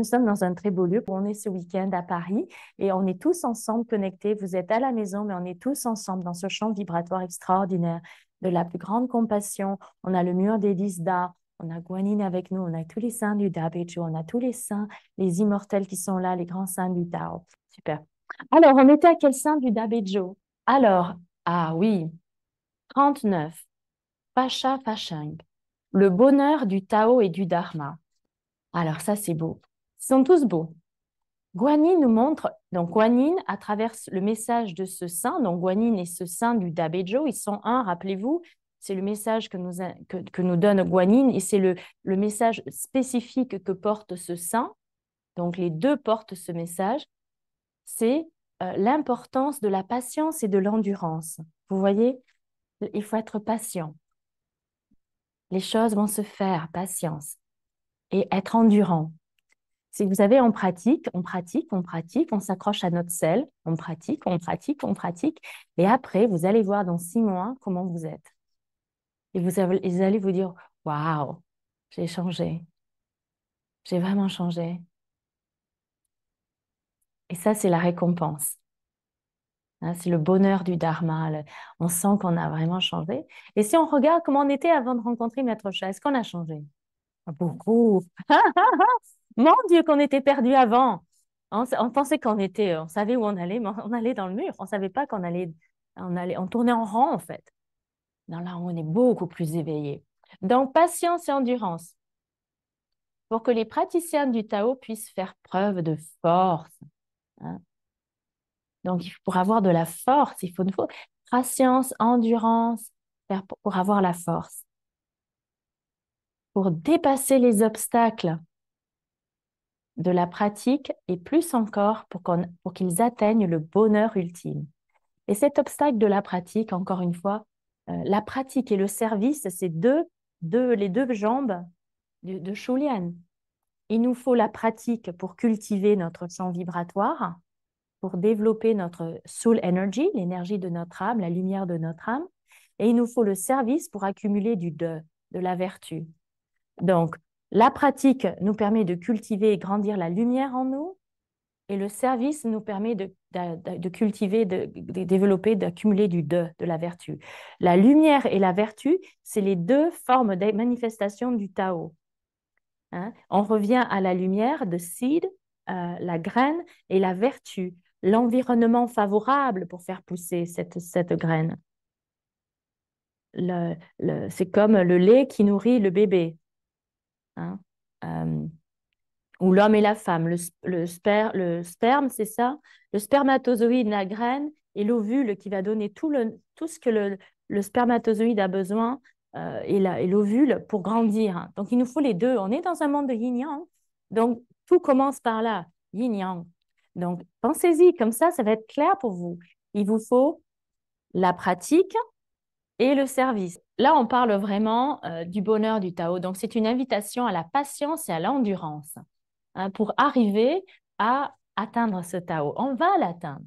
nous sommes dans un très beau lieu. On est ce week-end à Paris et on est tous ensemble connectés. Vous êtes à la maison, mais on est tous ensemble dans ce champ vibratoire extraordinaire de la plus grande compassion. On a le mur des 10 Da, on a Guanyin avec nous, on a tous les saints du Da Beiju, on a tous les saints, les immortels qui sont là, les grands saints du Tao. Super. Alors, on était à quel saint du Da Beiju? Alors, ah oui, 39, Pacha Fasheng, le bonheur du Tao et du Dharma. Alors ça, c'est beau. Ils sont tous beaux. Guanyin nous montre, donc Guanyin, à travers le message de ce saint, donc Guanyin et ce saint du Da Beiju, ils sont un, rappelez-vous, c'est le message que nous donne Guanyin et c'est le message spécifique que porte ce saint. Donc les deux portent ce message, c'est l'importance de la patience et de l'endurance. Vous voyez, il faut être patient. Les choses vont se faire, patience, et être endurant. Si vous savez, on pratique, on s'accroche à notre selle, on pratique, et après, vous allez voir dans 6 mois comment vous êtes. Et vous allez vous dire, waouh, j'ai changé, j'ai vraiment changé. Et ça, c'est la récompense. Hein, c'est le bonheur du Dharma. On sent qu'on a vraiment changé. Et si on regarde comment on était avant de rencontrer Maître Sha, est-ce qu'on a changé? Beaucoup. Mon Dieu, qu'on était perdu avant. On pensait on savait où on allait, mais on allait dans le mur. On ne savait pas on tournait en rond en fait. Non, là, on est beaucoup plus éveillé. Donc, patience et endurance pour que les praticiens du Tao puissent faire preuve de force. Hein. Donc, pour avoir de la force, il faut patience, endurance pour avoir la force. Pour dépasser les obstacles de la pratique et plus encore pour qu'ils atteignent le bonheur ultime. Et cet obstacle de la pratique, encore une fois, la pratique et le service, c'est les deux jambes de Shulian. Il nous faut la pratique pour cultiver notre champ vibratoire, pour développer notre soul energy, l'énergie de notre âme, la lumière de notre âme. Et il nous faut le service pour accumuler de la vertu. Donc, la pratique nous permet de cultiver et grandir la lumière en nous, et le service nous permet de cultiver, de développer, d'accumuler de la vertu. La lumière et la vertu, c'est les deux formes de manifestation du Tao. Hein? On revient à la lumière de seed, la graine, et la vertu, l'environnement favorable pour faire pousser cette graine. C'est comme le lait qui nourrit le bébé. Hein? Ou l'homme et la femme. Le sperme, c'est ça. Le spermatozoïde, la graine, et l'ovule qui va donner tout ce que le spermatozoïde a besoin et l'ovule pour grandir. Donc, il nous faut les deux. On est dans un monde de yin-yang. Donc, tout commence par là, yin-yang. Donc, pensez-y, comme ça va être clair pour vous. Il vous faut la pratique et le service. Là, on parle vraiment du bonheur du Tao. Donc, c'est une invitation à la patience et à l'endurance. Hein, pour arriver à atteindre ce Tao. On va l'atteindre.